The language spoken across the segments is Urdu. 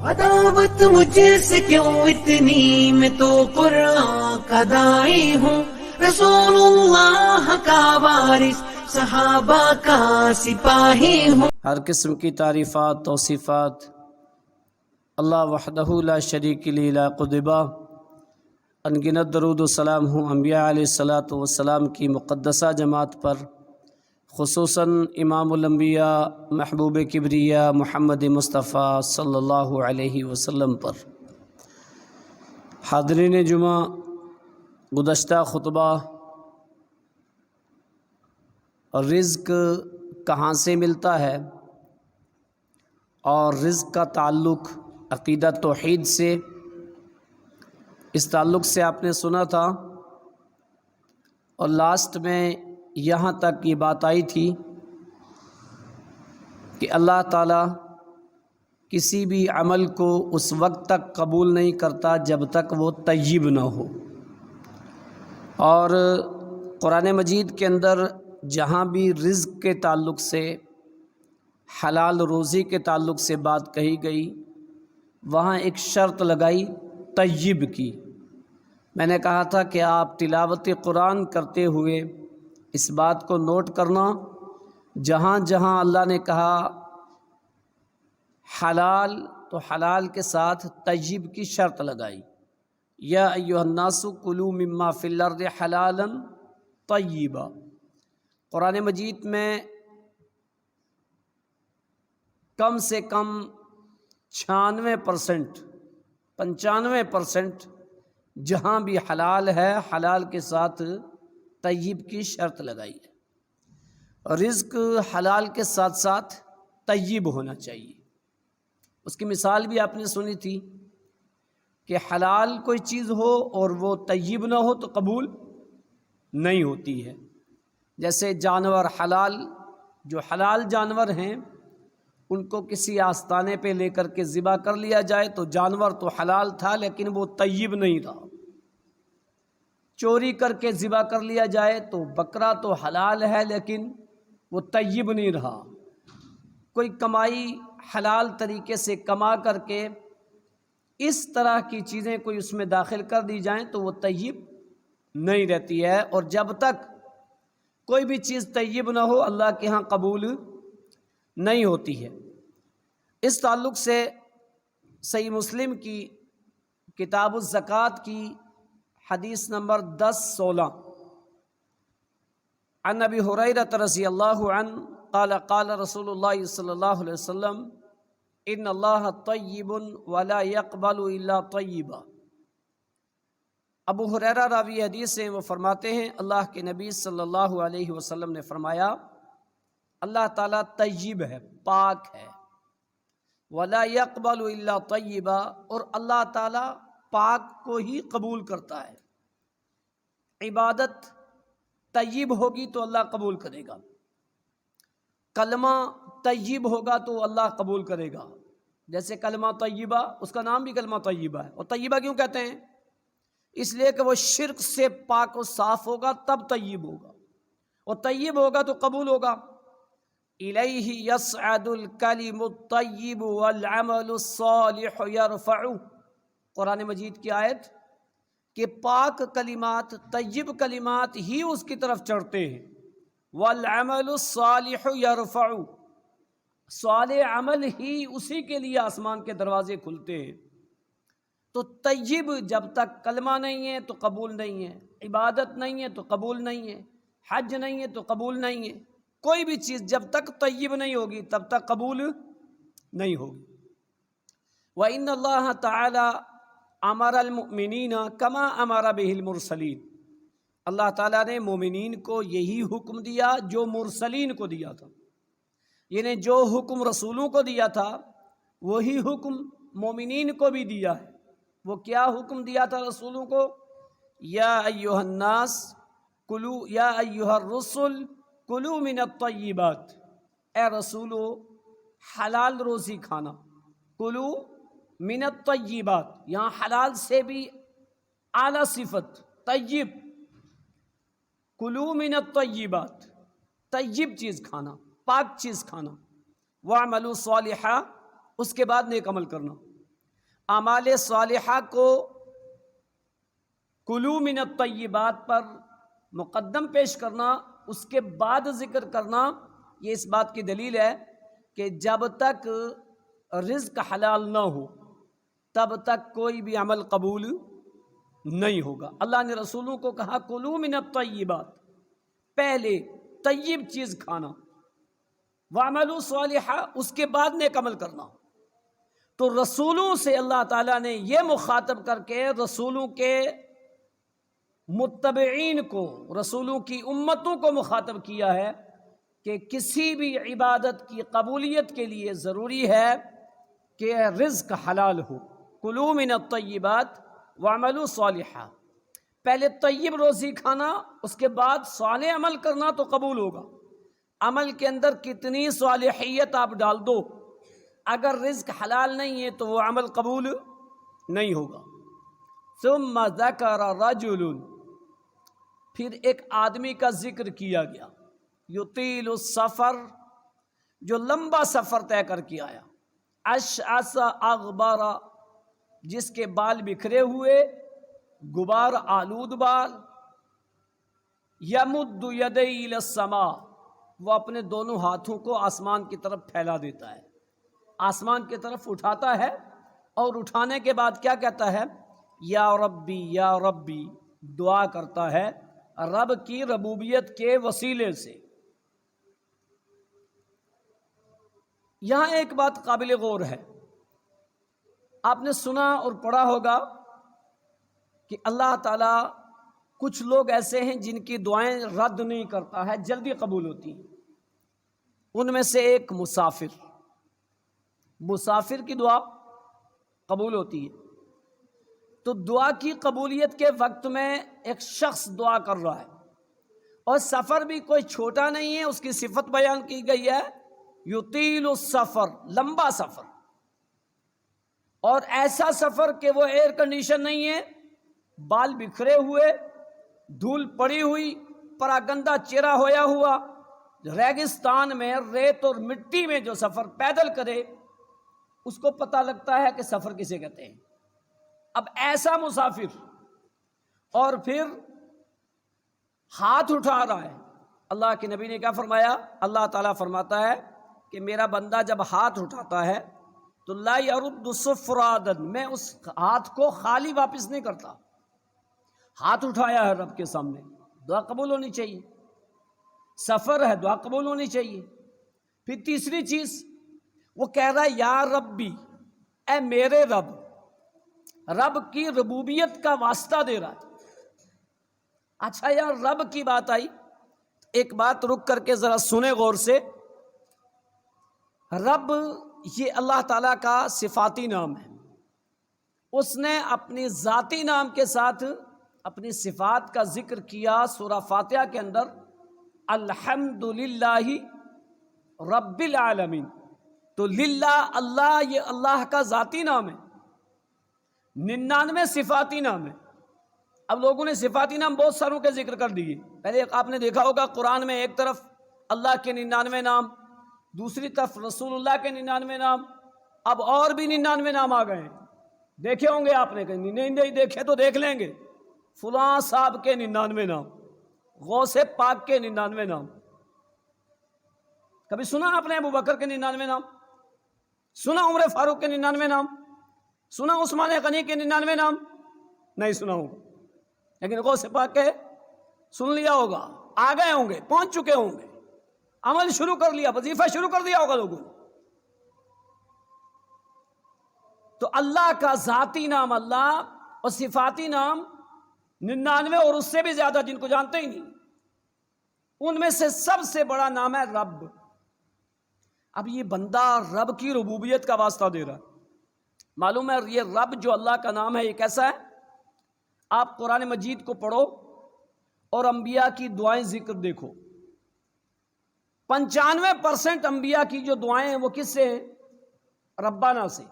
عداوت مجھ سے کیوں اتنی، میں تو قرآن کا داعی ہوں، رسول اللہ کا وارث، صحابہ کا سپاہی ہوں۔ ہر قسم کی تعریفات توصیفات اللہ وحدہ لا شریک لہ لا قدبہ، انگنت درود و سلام ہوں انبیاء علیہ الصلاۃ والسلام کی مقدسہ جماعت پر، خصوصاً امام الانبیاء محبوب کبریا محمد مصطفیٰ صلی اللہ علیہ وسلم پر۔ حاضرین جمعہ، گزشتہ خطبہ رزق کہاں سے ملتا ہے اور رزق کا تعلق عقیدہ توحید سے، اس تعلق سے آپ نے سنا تھا، اور لاسٹ میں یہاں تک یہ بات آئی تھی کہ اللہ تعالیٰ کسی بھی عمل کو اس وقت تک قبول نہیں کرتا جب تک وہ طیب نہ ہو، اور قرآن مجید کے اندر جہاں بھی رزق کے تعلق سے، حلال روزی کے تعلق سے بات کہی گئی، وہاں ایک شرط لگائی طیب کی۔ میں نے کہا تھا کہ آپ تلاوت قرآن کرتے ہوئے اس بات کو نوٹ کرنا، جہاں جہاں اللہ نے کہا حلال تو حلال کے ساتھ طیب کی شرط لگائی، یا ایھا الناس کلوا مما فی الارض حلالا طیبا۔ قرآن مجید میں کم سے کم 95% جہاں بھی حلال ہے، حلال کے ساتھ طیب کی شرط لگائی ہے۔ رزق حلال کے ساتھ ساتھ طیب ہونا چاہیے۔ اس کی مثال بھی آپ نے سنی تھی کہ حلال کوئی چیز ہو اور وہ طیب نہ ہو تو قبول نہیں ہوتی ہے۔ جیسے جانور حلال، جو حلال جانور ہیں ان کو کسی آستانے پہ لے کر کے ذبح کر لیا جائے تو جانور تو حلال تھا لیکن وہ طیب نہیں رہا۔ چوری کر کے ذبح کر لیا جائے تو بکرا تو حلال ہے لیکن وہ طیب نہیں رہا۔ کوئی کمائی حلال طریقے سے کما کر کے اس طرح کی چیزیں کوئی اس میں داخل کر دی جائیں تو وہ طیب نہیں رہتی ہے، اور جب تک کوئی بھی چیز طیب نہ ہو اللہ کے ہاں قبول نہیں ہوتی ہے۔ اس تعلق سے صحیح مسلم کی کتاب الزکوٰۃ کی حدیث نمبر 1016 عن ابی ہریرہ رضی اللہ عنہ قال قال رسول اللہ صلی اللہ علیہ وسلم ان اللہ طیب ولا يقبل الا طیبا۔ ابو ہریرہ راوی حدیث ہیں، وہ فرماتے ہیں اللہ کے نبی صلی اللہ علیہ وسلم نے فرمایا اللہ تعالیٰ طیب ہے، پاک ہے، ولا يقبل الا طیبا، اور اللہ تعالیٰ پاک کو ہی قبول کرتا ہے۔ عبادت طیب ہوگی تو اللہ قبول کرے گا، کلمہ طیب ہوگا تو اللہ قبول کرے گا۔ جیسے کلمہ طیبہ، اس کا نام بھی کلمہ طیبہ ہے، اور طیبہ کیوں کہتے ہیں؟ اس لیے کہ وہ شرک سے پاک و صاف ہوگا تب طیب ہوگا، اور طیب ہوگا تو قبول ہوگا۔ الیہ یصعد الکلم الطیب والعمل الصالح یرفعہ، قرآن مجید کی آیت کہ پاک کلمات، طیب کلمات ہی اس کی طرف چڑھتے ہیں۔ والعمل الصالح یرفعہ، صالح عمل ہی اسی کے لیے آسمان کے دروازے کھلتے ہیں۔ تو طیب جب تک کلمہ نہیں ہے تو قبول نہیں ہے، عبادت نہیں ہے تو قبول نہیں ہے، حج نہیں ہے تو قبول نہیں ہے، کوئی بھی چیز جب تک طیب نہیں ہوگی تب تک قبول نہیں ہوگی۔ وَإِنَّ اللَّهَ تَعَالَى أَمَرَ الْمُؤْمِنِينَ كَمَا أَمَرَ بِهِ الْمُرْسَلِينَ، اللہ تعالیٰ نے مومنین کو یہی حکم دیا جو مرسلین کو دیا تھا، یعنی جو حکم رسولوں کو دیا تھا وہی حکم مومنین کو بھی دیا ہے۔ وہ کیا حکم دیا تھا رسولوں کو؟ یا ایھا الناس کلوا، یا ایھا الرسل کلوا من الطیبات، اے رسولو حلال روزی کھانا، کلوا من الطیبات، یہاں حلال سے بھی اعلیٰ صفت طیب، کلوا من الطیبات، طیب چیز کھانا، پاک چیز کھانا، واعملوا صالحا، اس کے بعد نیک عمل کرنا۔ اعمال صالحہ کو کلو من الطیبات پر مقدم پیش کرنا، اس کے بعد ذکر کرنا، یہ اس بات کی دلیل ہے کہ جب تک رزق حلال نہ ہو تب تک کوئی بھی عمل قبول نہیں ہوگا۔ اللہ نے رسولوں کو کہا کلو من الطیبات، پہلے طیب چیز کھانا، وعملوا صالحا، اس کے بعد نیک عمل کرنا۔ تو رسولوں سے اللہ تعالیٰ نے یہ مخاطب کر کے رسولوں کے متبعین کو، رسولوں کی امتوں کو مخاطب کیا ہے کہ کسی بھی عبادت کی قبولیت کے لیے ضروری ہے کہ رزق حلال ہو۔ کلوا من الطیبات وعملوا صالحا، پہلے طیب روزی کھانا، اس کے بعد صالح عمل کرنا تو قبول ہوگا۔ عمل کے اندر کتنی صالحیت آپ ڈال دو، اگر رزق حلال نہیں ہے تو وہ عمل قبول نہیں ہوگا۔ ثم ذکر رجل، پھر ایک آدمی کا ذکر کیا گیا، یطیل السفر، جو لمبا سفر طے کر کے آیا، اشعث اغبر، جس کے بال بکھرے ہوئے، غبار آلود بال، یمد یدیہ الی السماء، وہ اپنے دونوں ہاتھوں کو آسمان کی طرف پھیلا دیتا ہے، آسمان کی طرف اٹھاتا ہے، اور اٹھانے کے بعد کیا کہتا ہے؟ یا ربی یا ربی، دعا کرتا ہے رب کی ربوبیت کے وسیلے سے۔ یہاں ایک بات قابل غور ہے، آپ نے سنا اور پڑھا ہوگا کہ اللہ تعالیٰ کچھ لوگ ایسے ہیں جن کی دعائیں رد نہیں کرتا ہے، جلدی قبول ہوتی ہیں۔ ان میں سے ایک مسافر کی دعا قبول ہوتی ہے۔ تو دعا کی قبولیت کے وقت میں ایک شخص دعا کر رہا ہے، اور سفر بھی کوئی چھوٹا نہیں ہے، اس کی صفت بیان کی گئی ہے، یطیل السفر، لمبا سفر، اور ایسا سفر کہ وہ ایئر کنڈیشن نہیں ہے، بال بکھرے ہوئے، دھول پڑی ہوئی، پراگندہ چہرہ ہویا ہوا، ریگستان میں ریت اور مٹی میں جو سفر پیدل کرے اس کو پتہ لگتا ہے کہ سفر کسے کہتے ہیں۔ اب ایسا مسافر، اور پھر ہاتھ اٹھا رہا ہے، اللہ کے نبی نے کیا فرمایا؟ اللہ تعالیٰ فرماتا ہے کہ میرا بندہ جب ہاتھ اٹھاتا ہے تو لا یرد صفرادا، میں اس ہاتھ کو خالی واپس نہیں کرتا۔ ہاتھ اٹھایا ہے رب کے سامنے، دعا قبول ہونی چاہیے، سفر ہے، دعا قبول ہونی چاہیے۔ پھر تیسری چیز وہ کہہ رہا ہے یا ربی، اے میرے رب، رب کی ربوبیت کا واسطہ دے رہا ہے۔ اچھا یار، رب کی بات آئی، ایک بات رک کر کے ذرا سنیں غور سے۔ رب یہ اللہ تعالیٰ کا صفاتی نام ہے، اس نے اپنی ذاتی نام کے ساتھ اپنی صفات کا ذکر کیا سورہ فاتحہ کے اندر، الحمدللہ رب العالمین۔ تو للہ، اللہ، یہ اللہ کا ذاتی نام ہے، 99 صفاتی نام ہے۔ اب لوگوں نے صفاتی نام بہت ساروں کے ذکر کر دیے۔ پہلے آپ نے دیکھا ہوگا قرآن میں ایک طرف اللہ کے 99 نام، دوسری طرف رسول اللہ کے 99 نام، اب اور بھی 99 نام آ گئے ہیں، دیکھے ہوں گے آپ نے، کہیں نہیں دیکھے تو دیکھ لیں گے۔ فلاں صاحب کے 99 نام، غوث پاک کے 99 نام۔ کبھی سنا آپ نے ابو بکر کے 99 نام؟ سنا عمر فاروق کے 99 نام؟ سنا عثمان غنی کے 99 نام؟ نہیں سنا ہوگا، لیکن غوث پاک کے سن لیا ہوگا، آ گئے ہوں گے، پہنچ چکے ہوں گے، عمل شروع کر لیا، وظیفہ شروع کر دیا ہوگا لوگوں نے۔ تو اللہ کا ذاتی نام اللہ، اور صفاتی نام 99 اور اس سے بھی زیادہ جن کو جانتے ہی نہیں۔ ان میں سے سب سے بڑا نام ہے رب۔ اب یہ بندہ رب کی ربوبیت کا واسطہ دے رہا ہے۔ معلوم ہے یہ رب جو اللہ کا نام ہے یہ کیسا ہے؟ آپ قرآن مجید کو پڑھو اور انبیاء کی دعائیں ذکر دیکھو، 95% انبیاء کی جو دعائیں ہیں وہ کس سے ہیں؟ ربنا سے۔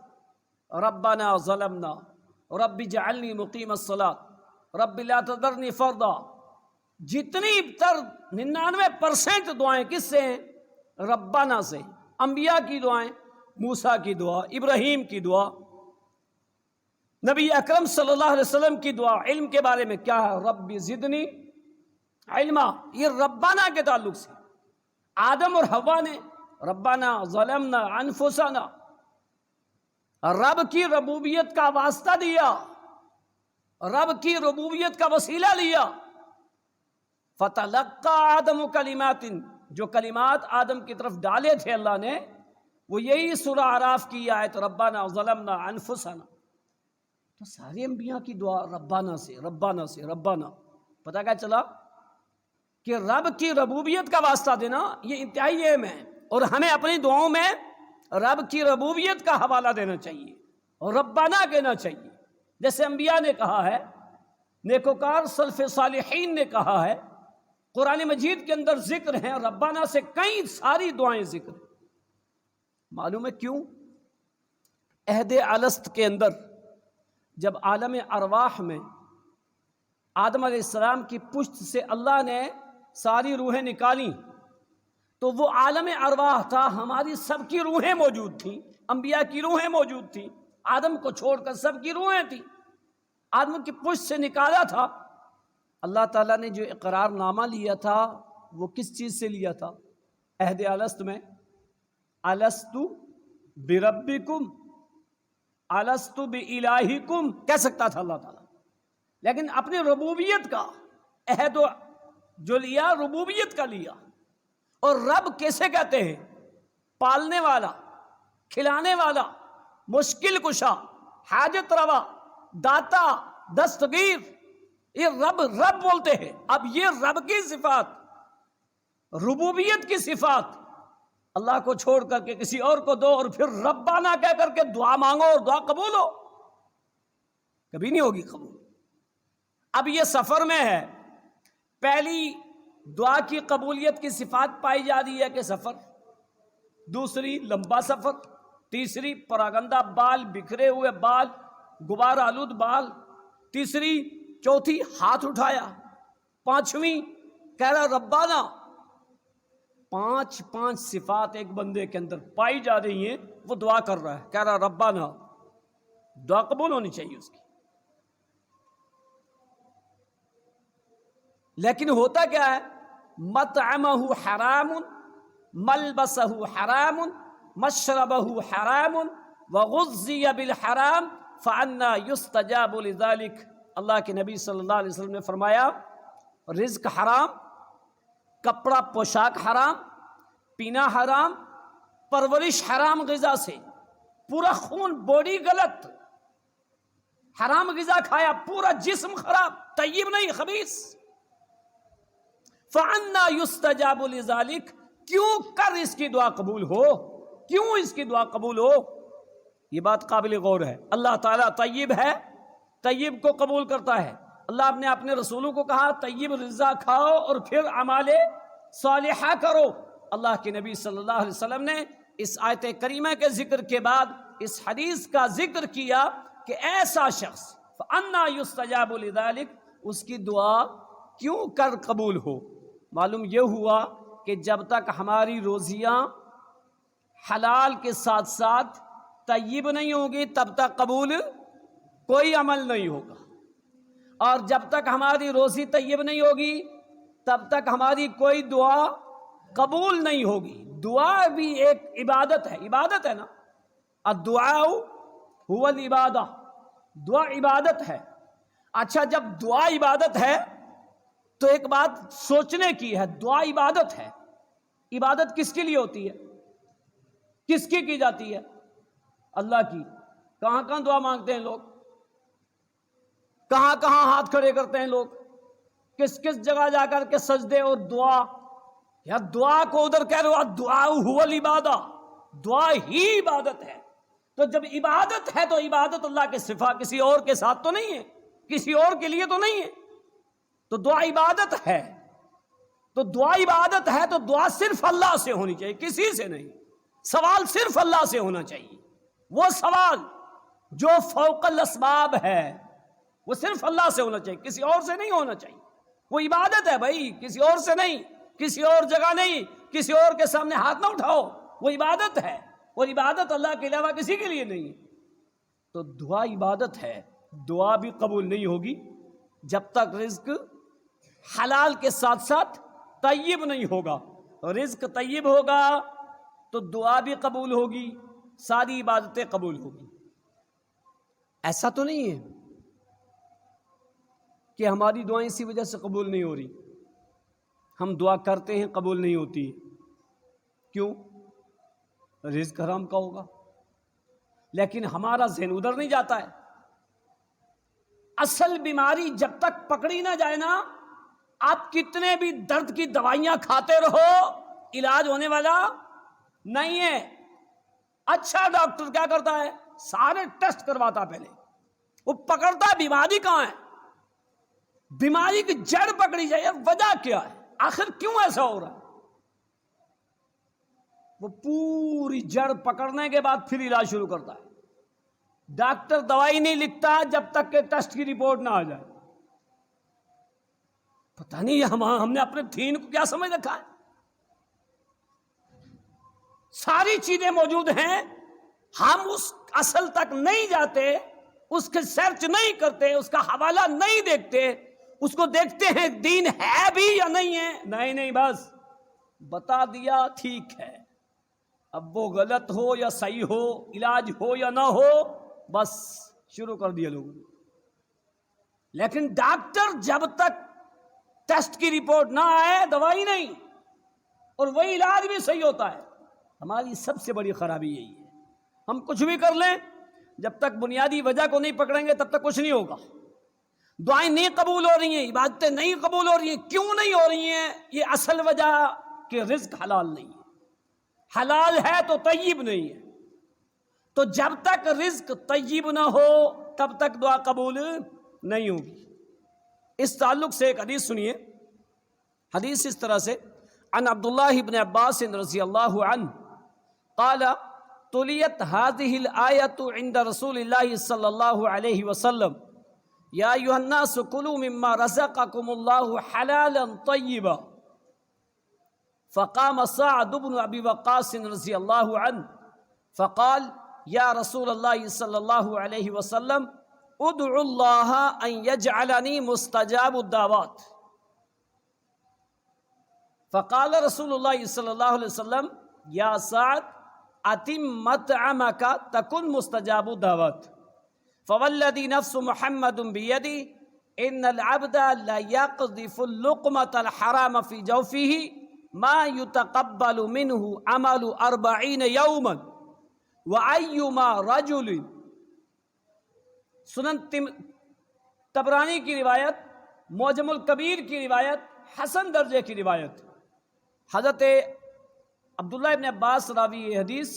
ربنا ظلمنا، رب اجعلنی مقیم الصلاۃ، رب لا تذرنی فردا۔ جتنی تر 99% دعائیں کس سے ہیں؟ ربنا سے۔ انبیاء کی دعائیں، موسیٰ کی دعا، ابراہیم کی دعا، نبی اکرم صلی اللہ علیہ وسلم کی دعا علم کے بارے میں کیا ہے؟ رب زدنی علما، یہ ربنا کے تعلق سے آدم اور حوا نے ربنا ظلمنا انفسنا، رب کی ربوبیت کا واسطہ دیا، رب کی ربوبیت کا وسیلہ لیا۔ فتلقى آدم کلمات، جو کلمات آدم کی طرف ڈالے تھے اللہ نے، وہ یہی سورہ اعراف کی آیت ربنا ظلمنا انفسنا۔ تو سارے انبیاء کی دعا ربنا سے ربنا سے ربنا۔ پتہ کیا چلا کہ رب کی ربوبیت کا واسطہ دینا یہ انتہائی اہم ہے، اور ہمیں اپنی دعاؤں میں رب کی ربوبیت کا حوالہ دینا چاہیے اور ربنا کہنا چاہیے، جیسے انبیاء نے کہا ہے، نیکوکار سلف صالحین نے کہا ہے، قرآن مجید کے اندر ذکر ہیں ربنا سے کئی ساری دعائیں ذکر ہیں۔ معلوم ہے کیوں؟ عہد الست کے اندر جب عالم ارواح میں آدم علیہ السلام کی پشت سے اللہ نے ساری روحیں نکالی، تو وہ عالم ارواح تھا، ہماری سب کی روحیں موجود تھیں، انبیاء کی روحیں موجود تھیں، آدم کو چھوڑ کر سب کی روحیں تھیں۔ آدم کی پشت سے نکالا تھا، اللہ تعالیٰ نے جو اقرار نامہ لیا تھا وہ کس چیز سے لیا تھا؟ عہد الست میں الست بربکم الست بإلہکم کہہ سکتا تھا اللہ تعالیٰ، لیکن اپنی ربوبیت کا عہد جو لیا ربوبیت کا لیا۔ اور رب کیسے کہتے ہیں؟ پالنے والا، کھلانے والا، مشکل کشا، حاجت روا، داتا، دستگیر، یہ رب رب بولتے ہیں۔ اب یہ رب کی صفات، ربوبیت کی صفات اللہ کو چھوڑ کر کے کسی اور کو دو اور پھر ربنا کہہ کر کے دعا مانگو اور دعا قبول ہو، کبھی نہیں ہوگی قبول۔ اب یہ سفر میں ہے، پہلی دعا کی قبولیت کی صفات پائی جا رہی ہے کہ سفر، دوسری لمبا سفر، تیسری پراگندہ بال، بکھرے ہوئے بال، غبار آلود بال، تیسری چوتھی ہاتھ اٹھایا، پانچویں کہہ رہا ربنا۔ پانچ صفات ایک بندے کے اندر پائی جا رہی ہیں، وہ دعا کر رہا ہے، کہہ رہا ربنا، دعا قبول ہونی چاہیے اس کی۔ لیکن ہوتا کیا ہے؟ مطعمہ حرام، ملبسہ حرام، مشربہ حرام، وغذی بالحرام فانا یستجاب لذلک۔ اللہ کے نبی صلی اللہ علیہ وسلم نے فرمایا رزق حرام، کپڑا پوشاک حرام، پینا حرام، پرورش حرام غذا سے، پورا خون باڈی غلط، حرام غذا کھایا پورا جسم خراب، طیب نہیں خبیث۔ فَأَنَّا يُسْتَجَابُ لِذَلِكَ، کیوں کر اس کی دعا قبول ہو، کیوں اس کی دعا قبول ہو؟ یہ بات قابل غور ہے۔ اللہ تعالیٰ طیب ہے، طیب کو قبول کرتا ہے۔ اللہ نے اپنے رسولوں کو کہا طیب رزا کھاؤ اور پھر اعمال صالحہ کرو۔ اللہ کے نبی صلی اللہ علیہ وسلم نے اس آیت کریمہ کے ذکر کے بعد اس حدیث کا ذکر کیا کہ ایسا شخص فَأَنَّا يُسْتَجَابُ لِذَلِكَ، اس کی دعا کیوں کر قبول ہو؟ معلوم یہ ہوا کہ جب تک ہماری روزیاں حلال کے ساتھ ساتھ طیب نہیں ہوگی تب تک قبول کوئی عمل نہیں ہوگا، اور جب تک ہماری روزی طیب نہیں ہوگی تب تک ہماری کوئی دعا قبول نہیں ہوگی۔ دعا بھی ایک عبادت ہے، عبادت ہے نا، الدعاء هو العبادہ، دعا عبادت ہے۔ اچھا جب دعا عبادت ہے تو ایک بات سوچنے کی ہے، دعا عبادت ہے، عبادت کس کے لیے ہوتی ہے؟ کس کی جاتی ہے؟ اللہ کی۔ کہاں کہاں دعا مانگتے ہیں لوگ، کہاں کہاں ہاتھ کھڑے کرتے ہیں لوگ، کس کس جگہ جا کر کے سجدے اور دعا، یا دعا کو ادھر کہہ رہے ہو دعا هو العبادہ، دعا ہی عبادت ہے۔ تو جب عبادت ہے تو عبادت اللہ کے صفا کسی اور کے ساتھ تو نہیں ہے، کسی اور کے لیے تو نہیں ہے، تو دعا عبادت ہے۔ تو دعا عبادت ہے تو دعا صرف اللہ سے ہونی چاہیے، کسی سے نہیں۔ سوال صرف اللہ سے ہونا چاہیے، وہ سوال جو فوق الاسباب ہے وہ صرف اللہ سے ہونا چاہیے، کسی اور سے نہیں ہونا چاہیے۔ وہ عبادت ہے بھائی، کسی اور سے نہیں، کسی اور جگہ نہیں، کسی اور کے سامنے ہاتھ نہ اٹھاؤ، وہ عبادت ہے، اور عبادت اللہ کے علاوہ کسی کے لیے نہیں۔ تو دعا عبادت ہے، دعا بھی قبول نہیں ہوگی جب تک رزق حلال کے ساتھ ساتھ طیب نہیں ہوگا. رزق طیب ہوگا تو دعا بھی قبول ہوگی, ساری عبادتیں قبول ہوگی. ایسا تو نہیں ہے کہ ہماری دعائیں اسی وجہ سے قبول نہیں ہو رہی. ہم دعا کرتے ہیں قبول نہیں ہوتی. کیوں؟ رزق حرام کا ہوگا. لیکن ہمارا ذہن ادھر نہیں جاتا ہے. اصل بیماری جب تک پکڑی نہ جائے نا, آپ کتنے بھی درد کی دوائیاں کھاتے رہو, علاج ہونے والا نہیں ہے. اچھا ڈاکٹر کیا کرتا ہے؟ سارے ٹیسٹ کرواتا پہلے, وہ پکڑتا ہے بیماری کہاں ہے, بیماری کی جڑ پکڑی جائے, وجہ کیا ہے, آخر کیوں ایسا ہو رہا ہے. وہ پوری جڑ پکڑنے کے بعد پھر علاج شروع کرتا ہے. ڈاکٹر دوائی نہیں لکھتا جب تک کہ ٹیسٹ کی رپورٹ نہ آ جائے. پتہ نہیں ہم نے اپنے دین کو کیا سمجھ رکھا ہے. ساری چیزیں موجود ہیں, ہم اس اصل تک نہیں جاتے, اس کے سرچ نہیں کرتے, اس کا حوالہ نہیں دیکھتے, اس کو دیکھتے ہیں دین ہے بھی یا نہیں ہے. نہیں بس بتا دیا ٹھیک ہے, اب وہ غلط ہو یا صحیح ہو, علاج ہو یا نہ ہو, بس شروع کر دیا لوگوں نے. لیکن ڈاکٹر جب تک ٹیسٹ کی رپورٹ نہ آئے دوائی نہیں, اور وہی علاج بھی صحیح ہوتا ہے. ہماری سب سے بڑی خرابی یہی ہے, ہم کچھ بھی کر لیں, جب تک بنیادی وجہ کو نہیں پکڑیں گے تب تک کچھ نہیں ہوگا. دعائیں نہیں قبول ہو رہی ہیں, عبادتیں نہیں قبول ہو رہی ہیں. کیوں نہیں ہو رہی ہیں؟ یہ اصل وجہ کہ رزق حلال نہیں ہے. حلال ہے تو طیب نہیں ہے. تو جب تک رزق طیب نہ ہو تب تک دعا قبول نہیں ہوگی. اس تعلق سے ایک حدیث سنیے. حدیث اس طرح سے, عن عبداللہ بن عباس رضی اللہ عنہ قال تلیت هذه الآیت عند رسول اللہ صلی اللہ علیہ وسلم یا ایھا الناس کلوا مما رزقکم اللہ حلالا طیبا فقام سعد بن ابی وقاص رضی اللہ عنہ فقال یا رسول اللہ صلی اللہ علیہ وسلم ادعو اللہ ان یجعلنی مستجاب الدعوات. فقال رسول اللہ صلی اللہ علیہ وسلم یا سعد اتم مطعمک تکن مستجاب الدعوات فوالذی نفس محمد بیدی ان العبد لا یقذف اللقمة الحرام فی جوفہ ما یتقبل منہ عمل 40 یوما وَأَيُّمَا رَجُلٍ. سنن طبرانی کی روایت, معجم الکبیر کی روایت, حسن درجے کی روایت. حضرت عبداللہ ابن عباس راوی یہ حدیث,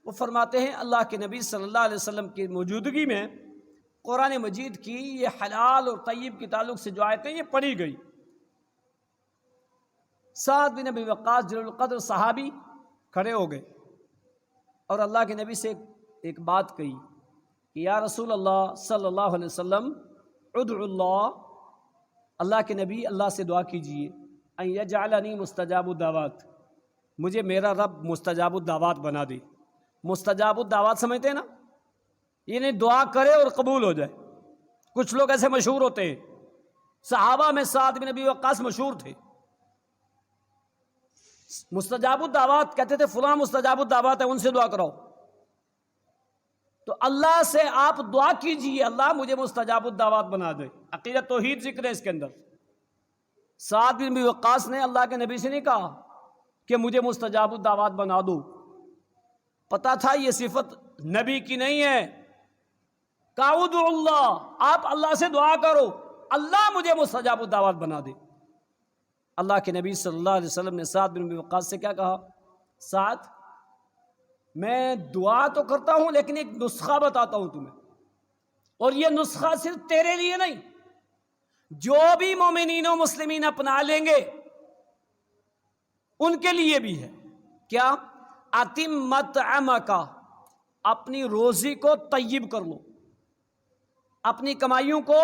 وہ فرماتے ہیں اللہ کے نبی صلی اللہ علیہ وسلم کی موجودگی میں قرآن مجید کی یہ حلال اور طیب کے تعلق سے جو آیتیں یہ پڑھی گئی. سعد بن ابی وقاص جلیل القدر صحابی کھڑے ہو گئے اور اللہ کے نبی سے ایک بات کہی کہ یا رسول اللہ صلی اللہ علیہ وسلم ادعو اللہ, اللہ کے نبی اللہ سے دعا کیجئے, ان یجعلنی مستجاب الدعوات, مجھے میرا رب مستجاب الدعوات بنا دے. مستجاب الدعوات سمجھتے ہیں نا, یہ نہیں دعا کرے اور قبول ہو جائے. کچھ لوگ ایسے مشہور ہوتے ہیں, صحابہ میں سعد بن ابی وقاص مشہور تھے. مستجاب الدعوات کہتے تھے فلاں مستجاب الدعوات ہے, ان سے دعا کراؤ. تو اللہ سے آپ دعا کیجئے اللہ مجھے مستجاب الدعوات بنا دے. عقیدہ توحید ذکر ہے اس کے اندر. سعد بن ابی وقاص نے اللہ کے نبی سے نہیں کہا کہ مجھے مستجاب الدعوات بنا دو, پتا تھا یہ صفت نبی کی نہیں ہے. کہا ادعو اللہ, آپ اللہ سے دعا کرو اللہ مجھے مستجاب الدعوات بنا دے. اللہ کے نبی صلی اللہ علیہ وسلم نے سعد بن ابی وقاص سے کیا کہا, سعد میں دعا تو کرتا ہوں لیکن ایک نسخہ بتاتا ہوں تمہیں, اور یہ نسخہ صرف تیرے لیے نہیں, جو بھی مومنین و مسلمین اپنا لیں گے ان کے لیے بھی ہے. کیا؟ اتم مطعمک, اپنی روزی کو طیب کر لو, اپنی کمائیوں کو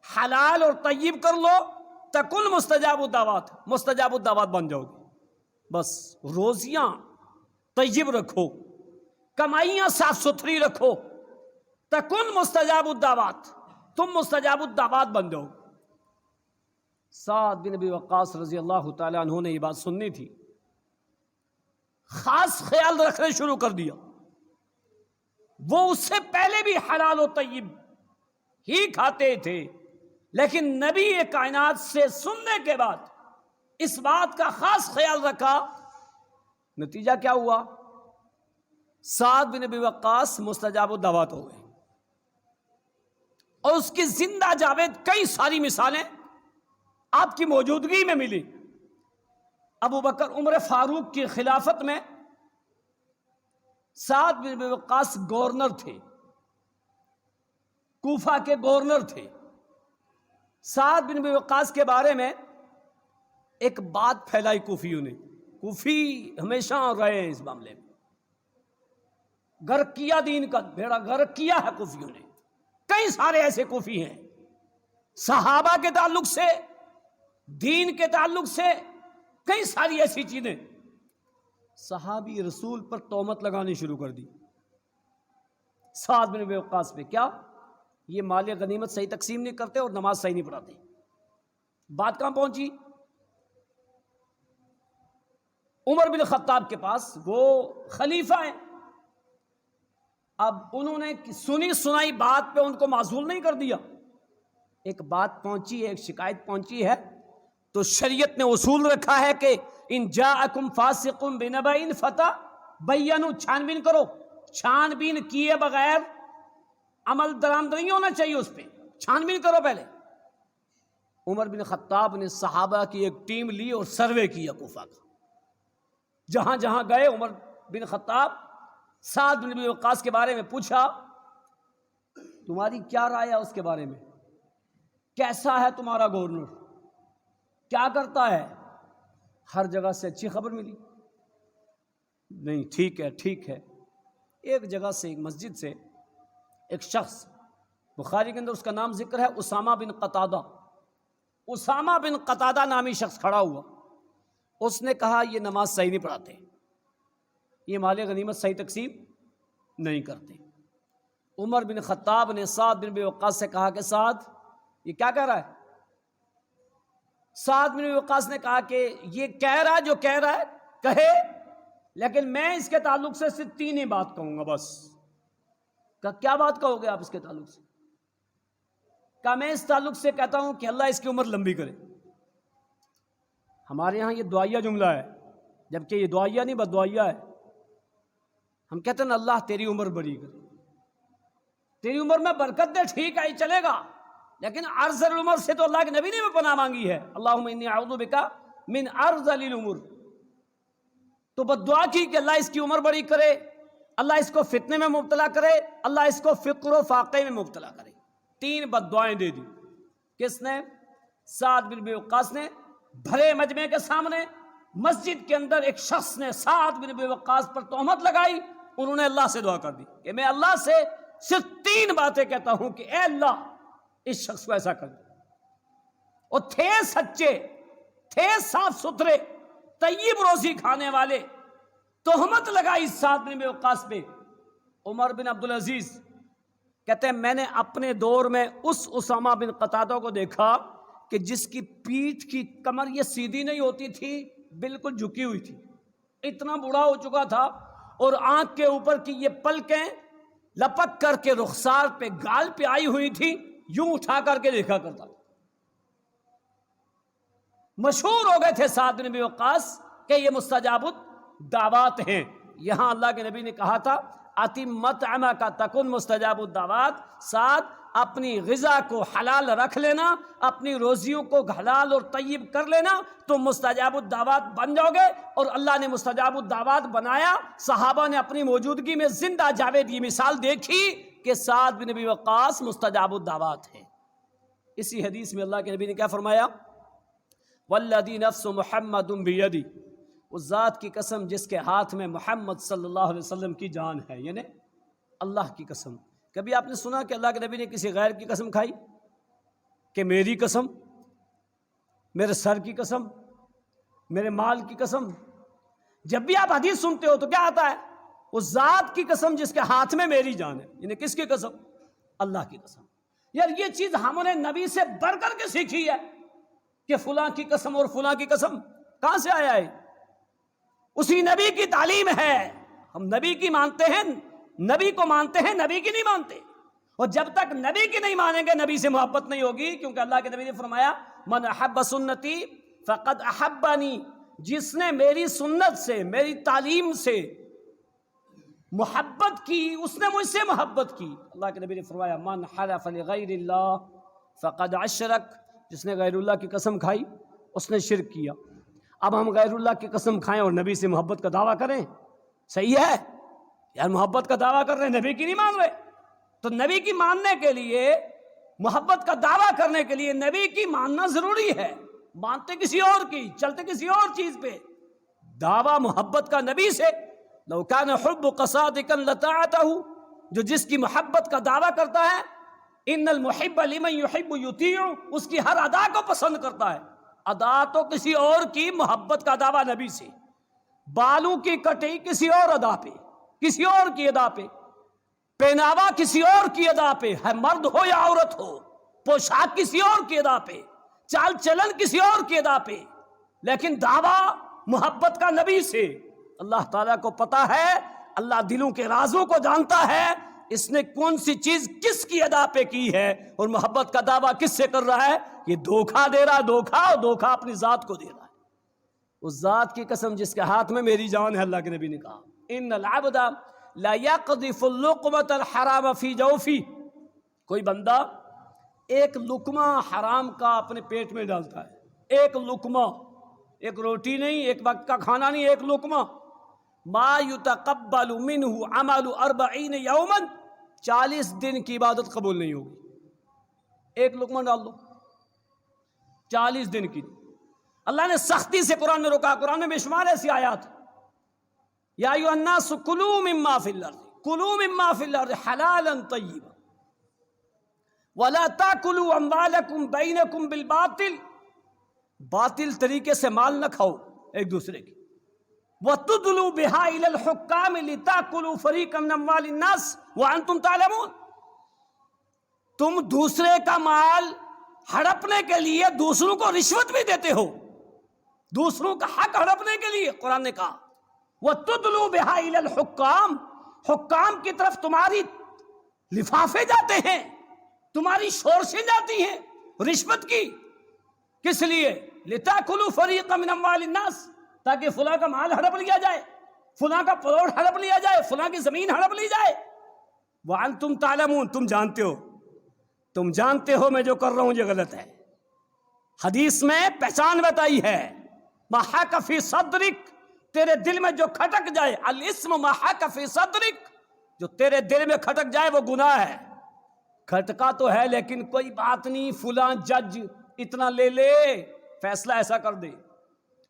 حلال اور طیب کر لو, تکن مستجاب الدعوات, مستجاب الدعوات بن جاؤ گے. بس روزیاں طیب رکھو, کمائیاں صاف ستھری رکھو, تکن مستجاب الدعوات، تم مستجاب الدعوات بن جاؤ۔ سعد بن ابی وقاص رضی اللہ تعالیٰ عنہ نے یہ بات سننی تھی، خاص خیال رکھنے شروع کر دیا۔ وہ اس سے پہلے بھی حلال و طیب ہی کھاتے تھے، لیکن نبی کائنات سے سننے کے بعد اس بات کا خاص خیال رکھا۔ نتیجہ کیا ہوا؟ سعد بن ابی وقاص مستجاب الدعوات ہو گئے، اور اس کی زندہ جاوید کئی ساری مثالیں آپ کی موجودگی میں ملی۔ ابو بکر عمر فاروق کی خلافت میں سعد بن ابی وقاص گورنر تھے، کوفہ کے گورنر تھے۔ سعد بن ابی وقاص کے بارے میں ایک بات پھیلائی کوفیوں نے، کوفی ہمیشہ رہے ہیں اس معاملے میں، غرق کیا دین کا بیڑا غرق کیا ہے کوفیوں نے۔ کئی سارے ایسے کوفی ہیں، صحابہ کے تعلق سے، دین کے تعلق سے کئی ساری ایسی چیزیں۔ صحابی رسول پر تہمت لگانی شروع کر دی سعد بن ابی وقاص پہ، کیا یہ مال غنیمت صحیح تقسیم نہیں کرتے اور نماز صحیح نہیں پڑھاتے۔ بات کہاں پہنچی؟ عمر بن خطاب کے پاس، وہ خلیفہ ہیں۔ اب انہوں نے سنی سنائی بات پہ ان کو معزول نہیں کر دیا، ایک بات پہنچی ہے، ایک شکایت پہنچی ہے، تو شریعت نے اصول رکھا ہے کہ ان جاءکم فاسق بنبأ فتبینوا، چھان بین کرو، چھان بین کیے بغیر عمل درآمد نہیں ہونا چاہیے، اس پہ چھان بین کرو پہلے۔ عمر بن خطاب نے صحابہ کی ایک ٹیم لی اور سروے کیا کوفہ کا، جہاں جہاں گئے عمر بن خطاب سعد بن ابی وقاص کے بارے میں پوچھا، تمہاری کیا رائے ہے اس کے بارے میں، کیسا ہے تمہارا گورنر، کیا کرتا ہے؟ ہر جگہ سے اچھی خبر ملی، نہیں ٹھیک ہے ٹھیک ہے۔ ایک جگہ سے، ایک مسجد سے ایک شخص، بخاری کے اندر اس کا نام ذکر ہے، اسامہ بن قتادہ، اسامہ بن قتادہ نامی شخص کھڑا ہوا، اس نے کہا یہ نماز صحیح نہیں پڑھاتے، یہ مال غنیمت صحیح تقسیم نہیں کرتے۔ عمر بن خطاب نے سعد بن ابی وقاص سے کہا کہ سعد یہ کیا کہہ رہا ہے؟ سعد بن ابی وقاص نے کہا کہ یہ کہہ رہا ہے جو کہہ رہا ہے کہے، لیکن میں اس کے تعلق سے صرف تین ہی بات کہوں گا بس۔ کہا کیا بات کہو گے آپ اس کے تعلق سے؟ کہا میں اس تعلق سے کہتا ہوں کہ اللہ اس کی عمر لمبی کرے۔ ہمارے ہاں یہ دعائیہ جملہ ہے، جبکہ یہ دعائیہ نہیں بددعائیہ ہے۔ ہم کہتے ہیں نا اللہ تیری عمر بڑی کرے، تیری عمر میں برکت دے، ٹھیک ہے یہ چلے گا، لیکن ارذل العمر سے تو اللہ کے نبی نے بھی پناہ مانگی ہے، اللہم انی اعوذ بک من ارذل العمر۔ تو بد دعا کی کہ اللہ اس کی عمر بڑی کرے، اللہ اس کو فتنے میں مبتلا کرے، اللہ اس کو فقر و فاقے میں مبتلا کرے۔ تین بد دعائیں دے دی۔ کس نے؟ سعد بن ابی وقاص نے۔ بھرے مجمع کے سامنے مسجد کے اندر ایک شخص نے سعد بن ابی وقاص پر تہمت لگائی، انہوں نے اللہ سے دعا کر دی کہ میں اللہ سے صرف تین باتیں کہتا ہوں کہ اے اللہ اس شخص کو ایسا کر دے۔ اور تھے سچے، تھے صاف ستھرے، طیب روزی کھانے والے، تہمت لگائی سعد بن ابی وقاص پہ۔ عمر بن عبدالعزیز کہتے ہیں میں نے اپنے دور میں اس اسامہ بن قتادہ کو دیکھا کہ جس کی پیٹھ کی کمر یہ سیدھی نہیں ہوتی تھی، بالکل جھکی ہوئی تھی، اتنا بوڑھا ہو چکا تھا، اور آنکھ کے اوپر کی یہ پلکیں لپک کر کے رخسار پہ گال پہ آئی ہوئی تھی، یوں اٹھا کر کے دیکھا کرتا تھا۔ مشہور ہو گئے تھے سعد بن ابی وقاص کہ یہ مستجاب الدعوات ہیں۔ یہاں اللہ کے نبی نے کہا تھا اتم مطعمک تکن مستجاب الدعوات، سعد اپنی غذا کو حلال رکھ لینا، اپنی روزیوں کو حلال اور طیب کر لینا، تم مستجاب الدعوات بن جاؤ گے۔ اور اللہ نے مستجاب الدعوات بنایا، صحابہ نے اپنی موجودگی میں زندہ جاوید یہ مثال دیکھی کہ سعد بن ابی وقاص مستجاب الدعوات ہے۔ اسی حدیث میں اللہ کے نبی نے کیا فرمایا؟ والذی نفس محمد بیدی، اس ذات کی قسم جس کے ہاتھ میں محمد صلی اللہ علیہ وسلم کی جان ہے، یعنی اللہ کی قسم۔ کبھی آپ نے سنا کہ اللہ کے نبی نے کسی غیر کی قسم کھائی کہ میری قسم، میرے سر کی قسم، میرے مال کی قسم؟ جب بھی آپ حدیث سنتے ہو تو کیا آتا ہے؟ اس ذات کی قسم جس کے ہاتھ میں میری جان ہے، یعنی کس کی قسم؟ اللہ کی قسم. یار یہ چیز ہم نے نبی سے بڑھ کر کے سیکھی ہے کہ فلاں کی قسم اور فلاں کی قسم. کہاں سے آیا ہے؟ اسی نبی کی تعلیم ہے. ہم نبی کی مانتے ہیں، نبی کو مانتے ہیں، نبی کی نہیں مانتے. اور جب تک نبی کی نہیں مانیں گے نبی سے محبت نہیں ہوگی، کیونکہ اللہ کے نبی نے فرمایا من احب سنتی فقد احبنی، جس نے میری سنت سے، میری تعلیم سے محبت کی اس نے مجھ سے محبت کی. اللہ کے نبی نے فرمایا من حلف لغیر اللہ فقد اشرک، جس نے غیر اللہ کی قسم کھائی اس نے شرک کیا. اب ہم غیر اللہ کی قسم کھائیں اور نبی سے محبت کا دعویٰ کریں، صحیح ہے؟ یار محبت کا دعویٰ کر رہے ہیں، نبی کی نہیں مان رہے. تو نبی کی ماننے کے لیے، محبت کا دعویٰ کرنے کے لیے نبی کی ماننا ضروری ہے. مانتے کسی اور کی، چلتے کسی اور چیز پہ. دعویٰ محبت کا نبی سے. لو کان حبک صادقا لطاعتہ، جو جس کی محبت کا دعویٰ کرتا ہے، ان المحب لمن یحب یطیع، اس کی ہر ادا کو پسند کرتا ہے. ادا تو کسی اور کی، محبت کا دعویٰ نبی سے. بالوں کی کٹی کسی اور ادا پہ، کسی اور کی ادا پہ. پہناوا کسی اور کی ادا پہ، ہے مرد ہو یا عورت ہو. پوشاک کسی اور کی ادا پہ، چال چلن کسی اور کی ادا پہ. لیکن دعویٰ محبت کا نبی سے. اللہ تعالیٰ کو پتا ہے، اللہ دلوں کے رازوں کو جانتا ہے، اس نے کون سی چیز کس کی ادا پہ کی ہے اور محبت کا دعویٰ کس سے کر رہا ہے. یہ دھوکہ دے رہا ہے، دھوکہ اپنی ذات کو دے رہا ہے. اس ذات کی قسم جس کے ہاتھ میں میری جان ہے. اللہ کے نبی نے کہا ان العبد لا يقذف اللقمة الحرام في جوفی، کوئی بندہ ایک لقمہ حرام کا اپنے پیٹ میں ڈالتا ہے. ایک لقمہ، ایک روٹی نہیں، ایک وقت کا کھانا نہیں، ایک لقمہ. ما يتقبل منه عمل 40 یوما، 40 دن کی عبادت قبول نہیں ہوگی. ایک لقمہ ڈال دو، 40 دن کی. اللہ نے سختی سے قرآن میں روکا. قرآن میں بے شمار ایسی آیات. یا ایھا الناس کلوا مما فی الارض، کلوا مما فی الارض حلالا طیبا ولا تاکلوا اموالکم بینکم بالباطل، باطل طریقے سے مال نہ کھاؤ ایک دوسرے کی. وتدلوا بها الى الحکام لتاکلوا فریقا من اموال الناس وانتم تعلمون، تم دوسرے کا مال ہڑپنے کے لیے دوسروں کو رشوت بھی دیتے ہو، دوسروں کا حق ہڑپنے کے لیے. قرآن نے کہا وَتُدْلُوا بِهَا إِلَى الْحُكَّامِ، حکام کی طرف تمہاری لفافے جاتے ہیں، تمہاری شورشیں جاتی ہیں رشوت کی. کس لیے؟ لِتَأْكُلُوا فَرِيقًا مِنْ أَمْوَالِ النَّاسِ، تاکہ فلاں کا مال ہڑپ لیا جائے، فلاں کا پلاٹ ہڑپ لیا جائے، فلاں کی زمین ہڑپ لی جائے. وَأَنْتُمْ تَعْلَمُونَ، تم جانتے ہو، تم جانتے ہو میں جو کر رہا ہوں یہ غلط ہے. حدیث میں پہچان بتائی ہے، مَا حَاكَ فِي صَدْرِكَ، تیرے دل میں جو کھٹک جائے، الاسم ما حاک فی صدرک، جو تیرے دل میں کھٹک جائے وہ گناہ ہے. کھٹکا تو ہے لیکن کوئی بات نہیں، فلاں جج اتنا لے لے فیصلہ ایسا کر دے،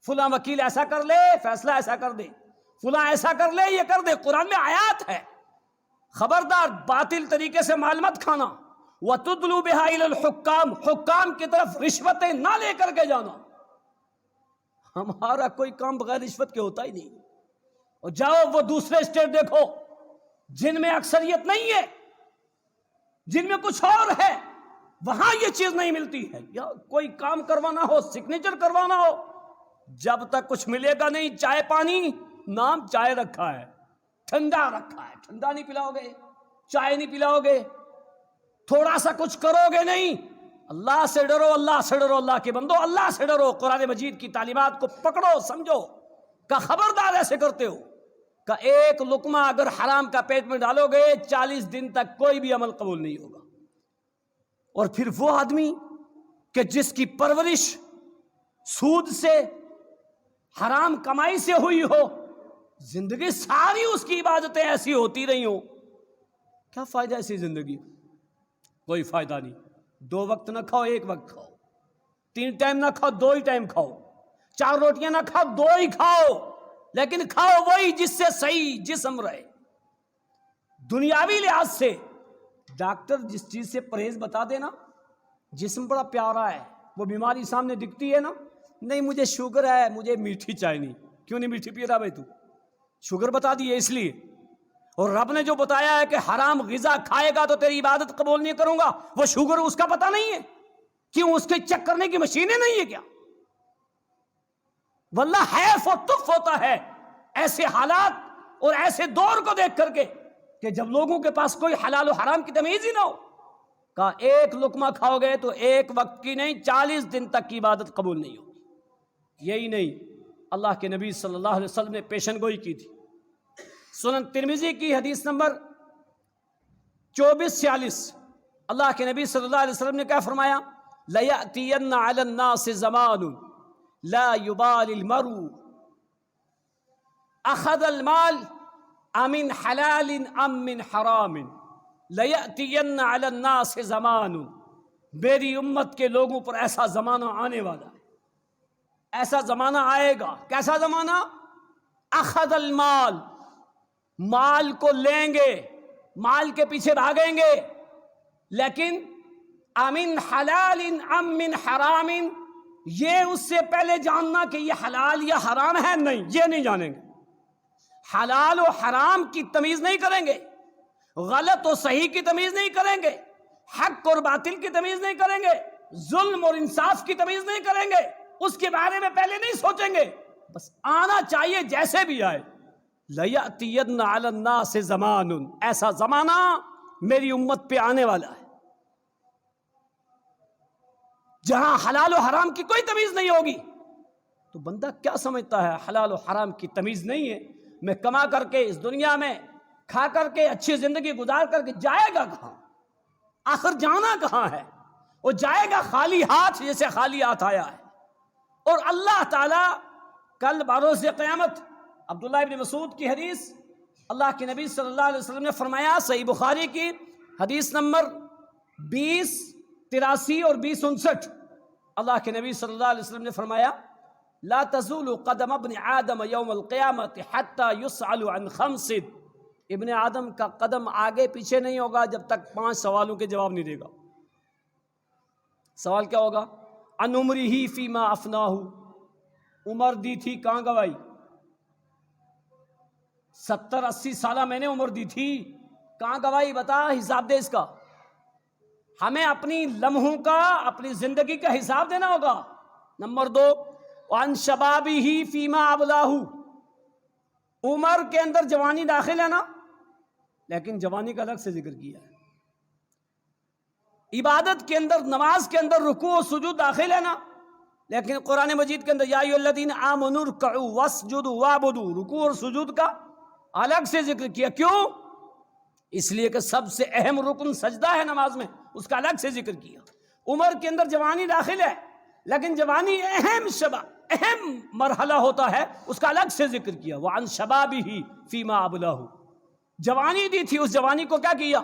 فلاں وکیل ایسا کر لے فیصلہ ایسا کر دے، فلاں ایسا کر لے یہ کر دے. قرآن میں آیات ہے، خبردار باطل طریقے سے مال مت کھانا. وَتُدْلُوا بِهَا إِلَى الْحُكَّامِ، حکام کی طرف رشوتیں نہ لے کر کے جانا. ہمارا کوئی کام بغیر رشوت کے ہوتا ہی نہیں. اور جاؤ وہ دوسرے اسٹیٹ دیکھو جن میں اکثریت نہیں ہے، جن میں کچھ اور ہے، وہاں یہ چیز نہیں ملتی ہے. یا کوئی کام کروانا ہو، سگنیچر کروانا ہو، جب تک کچھ ملے گا نہیں. چائے پانی، نام چائے رکھا ہے، ٹھنڈا رکھا ہے، ٹھنڈا نہیں پلاؤ گے، چائے نہیں پلاؤ گے، تھوڑا سا کچھ کرو گے نہیں. اللہ سے ڈرو، اللہ سے ڈرو، اللہ کے بندو اللہ سے ڈرو. قرآن مجید کی تعلیمات کو پکڑو، سمجھو کہ خبردار ایسے کرتے ہو کہ ایک لقمہ اگر حرام کا پیٹ میں ڈالو گے 40 دن تک کوئی بھی عمل قبول نہیں ہوگا. اور پھر وہ آدمی کہ جس کی پرورش سود سے، حرام کمائی سے ہوئی ہو، زندگی ساری اس کی عبادتیں ایسی ہوتی رہی ہوں، کیا فائدہ ایسی زندگی؟ کوئی فائدہ نہیں. 2 وقت نہ کھاؤ، 1 وقت کھاؤ. 3 ٹائم نہ کھاؤ، 2 ہی ٹائم کھاؤ. 4 روٹیاں نہ کھاؤ، 2 ہی کھاؤ، لیکن کھاؤ وہی جس سے صحیح جسم رہے. دنیاوی لحاظ سے ڈاکٹر جس چیز سے پرہیز بتا دینا، جسم بڑا پیارا ہے، وہ بیماری سامنے دکھتی ہے نا، نہیں مجھے شوگر ہے، مجھے میٹھی چائے نہیں. کیوں نہیں میٹھی پی رہا بھائی تو؟ شوگر بتا دی ہے اس لیے. اور رب نے جو بتایا ہے کہ حرام غذا کھائے گا تو تیری عبادت قبول نہیں کروں گا، وہ شوگر اس کا پتہ نہیں ہے؟ کیوں اس کے چیک کرنے کی مشینیں نہیں ہے کیا؟ واللہ حیف و تف ہوتا ہے ایسے حالات اور ایسے دور کو دیکھ کر کے کہ جب لوگوں کے پاس کوئی حلال و حرام کی تمیز ہی نہ ہو. کہا ایک لقمہ کھاؤ گے تو ایک وقت کی نہیں 40 دن تک کی عبادت قبول نہیں ہوگی. یہی نہیں، اللہ کے نبی صلی اللہ علیہ وسلم نے پیشن گوئی کی تھی. سنن ترمذی کی حدیث نمبر 2446 اللہ کے نبی صلی اللہ علیہ وسلم نے کیا فرمایا؟ لَيَأْتِيَنَّ عَلَى النَّاسِ زَمَانٌ لَا يُبَالِ الْمَرْءُ أَخَذَ الْمَالَ أَمِنْ حَلَالٍ أَم مِّنْ حَرَامٍ. لَيَأْتِيَنَّ عَلَى النَّاسِ زَمَانٌ، میری امت کے لوگوں پر ایسا زمانہ آنے والا ہے، ایسا زمانہ آئے گا. کیسا زمانہ؟ اخذ المال، مال کو لیں گے، مال کے پیچھے بھاگیں گے، لیکن امن حلال ام من حرام، یہ اس سے پہلے جاننا کہ یہ حلال یا حرام ہے نہیں، یہ نہیں جانیں گے. حلال و حرام کی تمیز نہیں کریں گے، غلط و صحیح کی تمیز نہیں کریں گے، حق اور باطل کی تمیز نہیں کریں گے، ظلم اور انصاف کی تمیز نہیں کریں گے، اس کے بارے میں پہلے نہیں سوچیں گے، بس آنا چاہیے جیسے بھی آئے. لَيَأْتِيَنَّ عَلَى النَّاسِ زَمَانٌ، ایسا زمانہ میری امت پہ آنے والا ہے جہاں حلال و حرام کی کوئی تمیز نہیں ہوگی. تو بندہ کیا سمجھتا ہے حلال و حرام کی تمیز نہیں ہے، میں کما کر کے اس دنیا میں کھا کر کے اچھی زندگی گزار کر کے جائے گا کہاں؟ آخر جانا کہاں ہے؟ وہ جائے گا خالی ہاتھ جیسے خالی ہاتھ آیا ہے. اور اللہ تعالیٰ کل بروز قیامت، عبداللہ ابن مسعود کی حدیث، اللہ کے نبی صلی اللہ علیہ وسلم نے فرمایا، صحیح بخاری کی حدیث نمبر 2083 اور 2059، اللہ کے نبی صلی اللہ علیہ وسلم نے فرمایا لا تزول قدم ابن آدم یوم القیامت حتی یسأل عن خمس، ابن آدم کا قدم آگے پیچھے نہیں ہوگا جب تک 5 سوالوں کے جواب نہیں دے گا. سوال کیا ہوگا؟ عن عمرہ فیما افناہ، عمر دی تھی کہاں گوائی؟ 70-80 سالہ میں نے عمر دی تھی، کہاں گوائی؟ بتا، حساب دے اس کا. ہمیں اپنی لمحوں کا، اپنی زندگی کا حساب دینا ہوگا. نمبر 2، وعن شبابہ فیما ابلاہ، عمر کے اندر جوانی داخل ہے نا، لیکن جوانی کا الگ سے ذکر کیا ہے. عبادت کے اندر، نماز کے اندر رکوع و سجود داخل ہے نا، لیکن قرآن مجید کے اندر یا ایھا الذین آمنوا ارکعوا واسجدوا واعبدوا، رکوع اور سجود کا الگ سے ذکر کیا. کیوں؟ اس لیے کہ سب سے اہم رکن سجدہ ہے نماز میں، اس کا الگ سے ذکر کیا. عمر کے اندر جوانی داخل ہے، لیکن جوانی اہم مرحلہ ہوتا ہے، اس کا الگ سے ذکر کیا. وعن شبابہ فیما ابلاہ، جوانی دی تھی، اس جوانی کو کیا کیا؟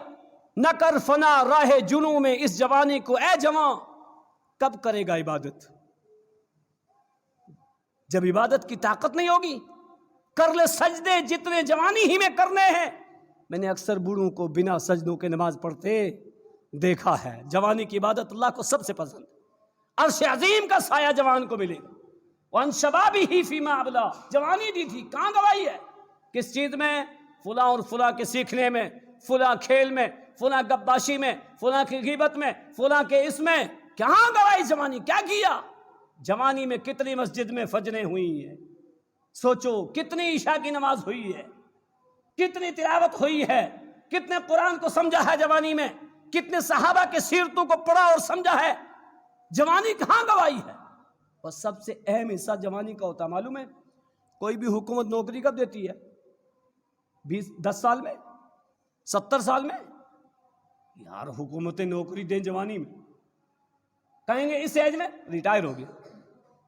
نہ کر فنا راہ جنوں میں اس جوانی کو، اے جوان کب کرے گا عبادت؟ جب عبادت کی طاقت نہیں ہوگی. کر لے سجدے جتنے جوانی ہی میں کرنے ہیں. میں نے اکثر بوڑھوں کو بنا سجدوں کے نماز پڑھتے دیکھا ہے. جوانی کی عبادت اللہ کو سب سے پسند. عرش عظیم کا سایہ جوان کو ملے گا. وَعَنْ شَبَابِهِ فِيمَا أَبْلَاهُ، جوانی دی تھی، کہاں گواہی ہے؟ کس چیز میں؟ فلاں اور فلاں کے سیکھنے میں، فلاں کھیل میں، فلاں گباشی میں، فلاں کی غیبت میں، فلاں کے اس میں. کہاں گواہی جوانی؟ کیا کیا جوانی میں؟ کتنی مسجد میں فجریں ہوئی ہیں، سوچو کتنی عشاء کی نماز ہوئی ہے، کتنی تلاوت ہوئی ہے، کتنے قرآن کو سمجھا ہے جوانی میں، کتنے صحابہ کے سیرتوں کو پڑھا اور سمجھا ہے. جوانی کہاں گواہی ہے؟ اور سب سے اہم حصہ جوانی کا ہوتا ہے معلوم ہے؟ کوئی بھی حکومت نوکری کب دیتی ہے؟ 10 سال میں، 70 سال میں. یار حکومتیں نوکری دیں جوانی میں، کہیں گے اس ایج میں ریٹائر ہو گیا.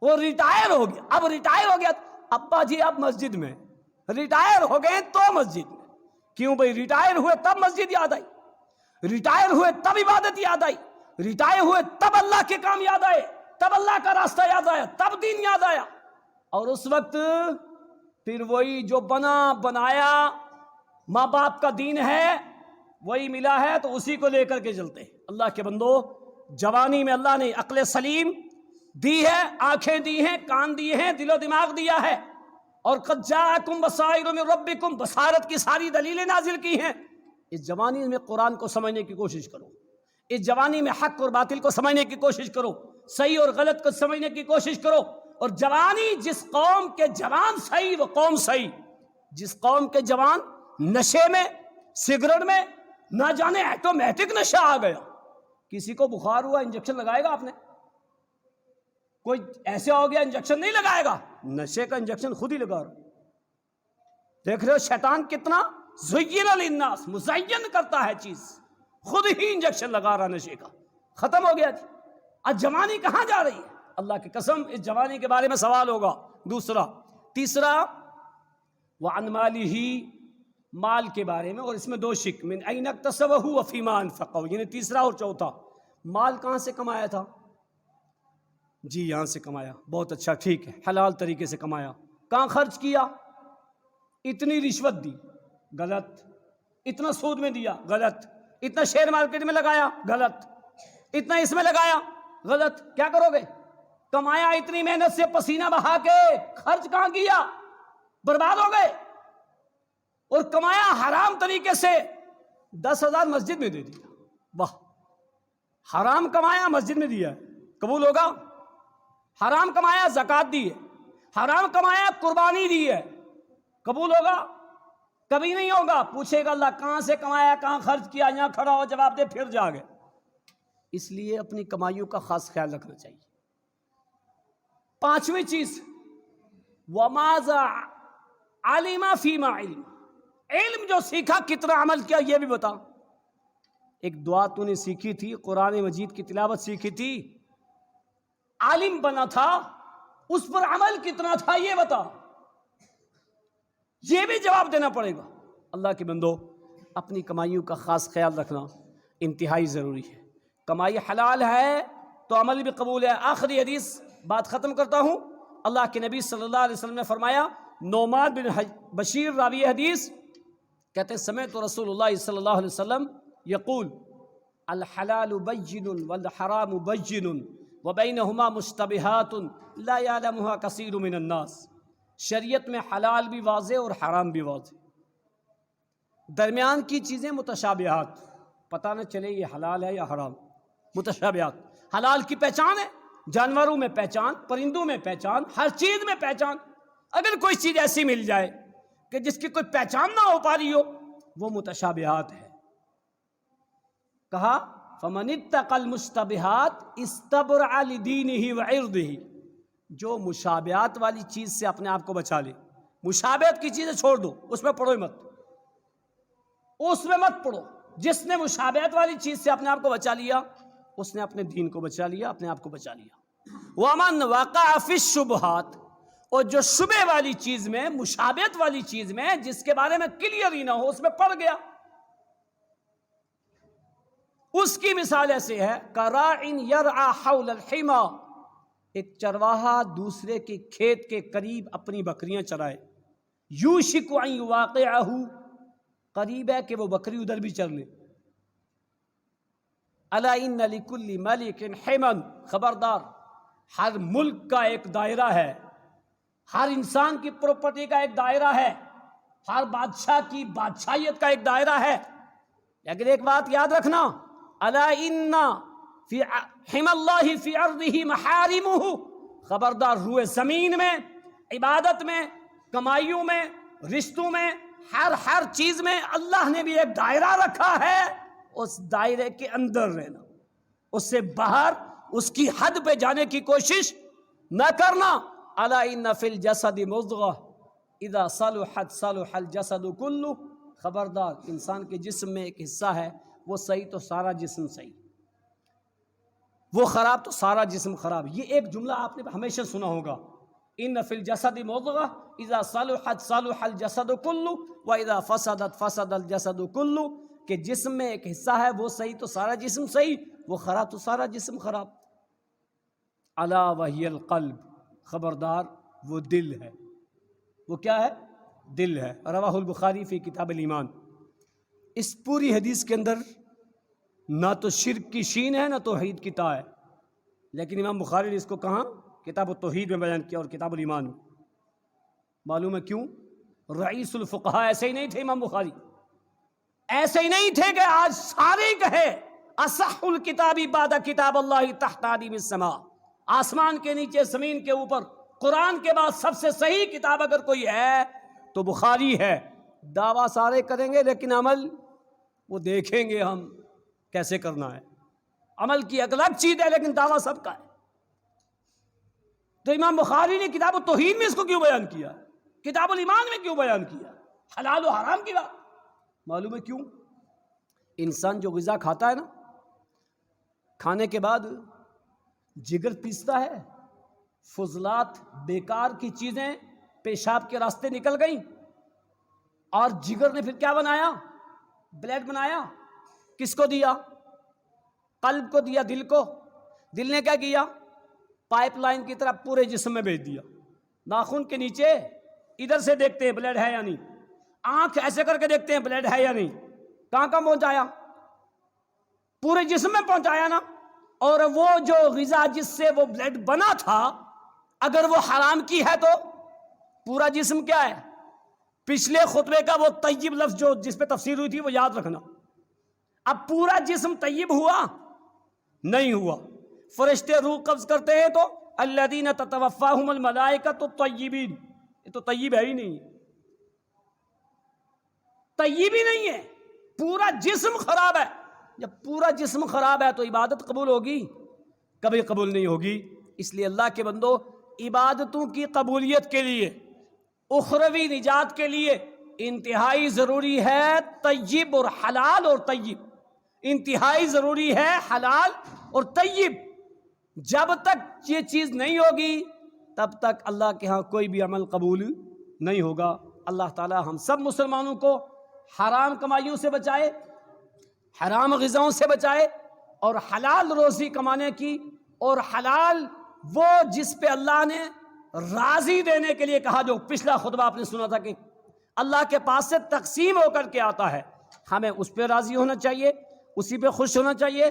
وہ ریٹائر ہو گیا، اب ریٹائر ہو گیا، ابا جی اب مسجد میں. ریٹائر ہو گئے تو مسجد میں. کیوں بھائی؟ ریٹائر ہوئے تب مسجد یاد آئی، ریٹائر ہوئے تب عبادت یاد آئی، ریٹائر ہوئے تب اللہ کے کام یاد آئے، تب اللہ کا راستہ یاد آیا، تب دین یاد آیا. اور اس وقت پھر وہی جو بنایا ماں باپ کا دین ہے وہی ملا ہے، تو اسی کو لے کر کے چلتے ہیں. اللہ کے بندو، جوانی میں اللہ نے عقل سلیم دی ہے، آنکھیں دی ہیں، کان دیے ہیں، دل و دماغ دیا ہے. اور قد جاءکم بصائر من ربکم، بصارت کی ساری دلیلیں نازل کی ہیں. اس جوانی میں قرآن کو سمجھنے کی کوشش کرو، اس جوانی میں حق اور باطل کو سمجھنے کی کوشش کرو، صحیح اور غلط کو سمجھنے کی کوشش کرو. اور جوانی، جس قوم کے جوان صحیح وہ قوم صحیح. جس قوم کے جوان نشے میں، سگریٹ میں، نہ جانے ایٹومیٹک نشہ آ گیا. کسی کو بخار ہوا انجیکشن لگائے گا آپ نے؟ کوئی ایسے ہو گیا انجیکشن نہیں لگائے گا. نشے کا انجیکشن خود ہی لگا رہا. دیکھ رہے ہو شیطان کتنا زین للناس، مزین کرتا ہے چیز، خود ہی انجیکشن لگا رہا نشے کا. ختم ہو گیا. اب جوانی کہاں جا رہی ہے؟ اللہ کی قسم اس جوانی کے بارے میں سوال ہوگا. دوسرا، تیسرا، وعن مالہ، مال کے بارے میں. اور اس میں دو شق، من این اکتسبہ وفیما انفقہ، یعنی تیسرا اور چوتھا. مال کہاں سے کمایا تھا؟ جی یہاں سے کمایا. بہت اچھا، ٹھیک ہے، حلال طریقے سے کمایا. کہاں خرچ کیا؟ اتنی رشوت دی، غلط. اتنا سود میں دیا، غلط. اتنا شیئر مارکیٹ میں لگایا، غلط. اتنا اس میں لگایا، غلط. کیا کرو گے؟ کمایا اتنی محنت سے، پسینہ بہا کے، خرچ کہاں کیا؟ برباد ہو گئے. اور کمایا حرام طریقے سے، 10,000 مسجد میں دے دیا. واہ، حرام کمایا مسجد میں دیا، قبول ہوگا؟ حرام کمایا زکوٰۃ دی ہے، حرام کمایا قربانی دی ہے، قبول ہوگا؟ کبھی نہیں ہوگا. پوچھے گا اللہ کہاں سے کمایا، کہاں خرچ کیا، یہاں کھڑا ہو جواب دے، پھر جاگے. اس لیے اپنی کمائیوں کا خاص خیال رکھنا چاہیے. پانچویں چیز، وَمَاذَا عَلِمَ فِيمَا عِلْمَ، علم جو سیکھا کتنا عمل کیا یہ بھی بتا. ایک دعا تو نے سیکھی تھی، قرآن مجید کی تلاوت سیکھی تھی، عالم بنا تھا، اس پر عمل کتنا تھا یہ بتا. یہ بھی جواب دینا پڑے گا. اللہ کے بندو، اپنی کمائیوں کا خاص خیال رکھنا انتہائی ضروری ہے. کمائی حلال ہے تو عمل بھی قبول ہے. آخری حدیث بات ختم کرتا ہوں. اللہ کے نبی صلی اللہ علیہ وسلم نے فرمایا، نعمان بن بشیر راوی حدیث کہتے ہیں سمعت رسول اللہ صلی اللہ علیہ وسلم یقول الحلال بین والحرام بین وبینہما مشتبہات لا یعلمها کثیر من الناس. شریعت میں حلال بھی واضح اور حرام بھی واضح، درمیان کی چیزیں متشابہات، پتہ نہ چلے یہ حلال ہے یا حرام. متشابہات، حلال کی پہچان ہے، جانوروں میں پہچان، پرندوں میں پہچان، ہر چیز میں پہچان. اگر کوئی چیز ایسی مل جائے کہ جس کی کوئی پہچان نہ ہو پا رہی ہو، وہ متشابہات ہے. کہا فمن اتقى المشتبہات استبرأ لدینہ وعرضہ، جو مشابہات والی چیز سے اپنے آپ کو بچا لے. مشابہت کی چیزیں چھوڑ دو، اس میں پڑھو مت، اس میں مت پڑھو. جس نے مشابہت والی چیز سے اپنے آپ کو بچا لیا، اس نے اپنے دین کو بچا لیا، اپنے آپ کو بچا لیا. ومن وقع فی الشبہات، اور جو شبہ والی چیز میں، مشابہت والی چیز میں، جس کے بارے میں کلیئر ہی نہ ہو، اس میں پڑ گیا، اس کی مثال ایسے ہے کراعٍ یرعی حول الحمى، ایک چرواہا دوسرے کے کھیت کے قریب اپنی بکریاں چرائے. یوشک ان یواقعہ، قریب ہے کہ وہ بکری ادھر بھی چر لے. الا ان لکل ملک حما، خبردار ہر ملک کا ایک دائرہ ہے، ہر انسان کی پراپرٹی کا ایک دائرہ ہے، ہر بادشاہ کی بادشاہیت کا ایک دائرہ ہے. لیکن ایک بات یاد رکھنا، الا ان فی حمی اللہ فی ارضہ محارمہ، خبردار روئے زمین میں، عبادت میں، کمائیوں میں، رشتوں میں، ہر چیز میں اللہ نے بھی ایک دائرہ رکھا ہے. اس دائرے کے اندر رہنا، اس سے باہر اس کی حد پہ جانے کی کوشش نہ کرنا. الا ان فی الجسد مضغہ اذا صلحت صلح الجسد کلہ، خبردار انسان کے جسم میں ایک حصہ ہے، وہ صحیح تو سارا جسم صحیح، وہ خراب تو سارا جسم خراب. یہ ایک جملہ آپ نے ہمیشہ سنا ہوگا، ان فی الجسد مضغہ اذا صلحت صلح الجسد کلہ واذا فسدت فسد الجسد کلہ، کہ جسم میں ایک حصہ ہے وہ صحیح تو سارا جسم صحیح، وہ خراب تو سارا جسم خراب. الا وہی القلب، خبردار وہ دل ہے. وہ کیا ہے؟ دل ہے. رواہ البخاری فی کتاب الایمان. اس پوری حدیث کے اندر نہ تو شرک کی شین ہے، نہ توحید کی تا ہے، لیکن امام بخاری نے اس کو کہاں؟ کتاب التوحید میں بیان کیا اور کتاب الایمان میں. معلوم ہے کیوں؟ رئیس الفقہاء ایسے ہی نہیں تھے امام بخاری، ایسے ہی نہیں تھے کہ آج سارے کہے اصح الکتابی بعد کتاب اللہ تحت عدیم السماء، آسمان کے نیچے زمین کے اوپر قرآن کے بعد سب سے صحیح کتاب اگر کوئی ہے تو بخاری ہے۔ دعویٰ سارے کریں گے لیکن عمل وہ دیکھیں گے ہم کیسے کرنا ہے، عمل کی ایک الگ چیز ہے لیکن دعویٰ سب کا ہے۔ تو امام بخاری نے کتاب التوحید میں اس کو کیوں بیان کیا، کتاب الایمان میں کیوں بیان کیا، حلال و حرام کی بات؟ معلوم ہے کیوں؟ انسان جو غذا کھاتا ہے نا، کھانے کے بعد جگر پیستا ہے، فضلات بیکار کی چیزیں پیشاب کے راستے نکل گئیں، اور جگر نے پھر کیا بنایا؟ بلڈ بنایا۔ کس کو دیا؟ قلب کو دیا، دل کو۔ دل نے کیا کیا؟ پائپ لائن کی طرح پورے جسم میں بھیج دیا۔ ناخن کے نیچے ادھر سے دیکھتے ہیں بلڈ ہے یا نہیں، آنکھ ایسے کر کے دیکھتے ہیں بلڈ ہے یا نہیں، کہاں کہاں پہنچایا؟ پورے جسم میں پہنچایا نا۔ اور وہ جو غذا جس سے وہ بلڈ بنا تھا اگر وہ حرام کی ہے تو پورا جسم کیا ہے؟ پچھلے خطبے کا وہ طیب لفظ جو جس پہ تفسیر ہوئی تھی وہ یاد رکھنا۔ اب پورا جسم طیب ہوا؟ نہیں ہوا۔ فرشتے روح قبض کرتے ہیں تو الذین تتوفاہم الملائکۃ الطیبین، یہ تو طیب ہے ہی نہیں، طیب ہی نہیں ہے، پورا جسم خراب ہے۔ جب پورا جسم خراب ہے تو عبادت قبول ہوگی؟ کبھی قبول نہیں ہوگی۔ اس لیے اللہ کے بندو، عبادتوں کی قبولیت کے لیے، اخروی نجات کے لیے انتہائی ضروری ہے طیب اور حلال اور طیب، انتہائی ضروری ہے حلال اور طیب۔ جب تک یہ چیز نہیں ہوگی تب تک اللہ کے ہاں کوئی بھی عمل قبول نہیں ہوگا۔ اللہ تعالی ہم سب مسلمانوں کو حرام کمائیوں سے بچائے، حرام غذاؤں سے بچائے، اور حلال روزی کمانے کی، اور حلال وہ جس پہ اللہ نے راضی دینے کے لیے کہا، جو پچھلا خطبہ آپ نے سنا تھا کہ اللہ کے پاس سے تقسیم ہو کر کے آتا ہے، ہمیں اس پہ راضی ہونا چاہیے، اسی پہ خوش ہونا چاہیے،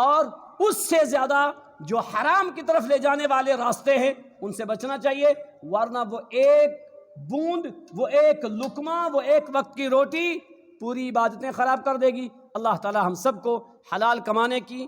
اور اس سے زیادہ جو حرام کی طرف لے جانے والے راستے ہیں ان سے بچنا چاہیے، ورنہ وہ ایک بوند، وہ ایک لقمہ، وہ ایک وقت کی روٹی پوری عبادتیں خراب کر دے گی۔ اللہ تعالی ہم سب کو حلال کمانے کی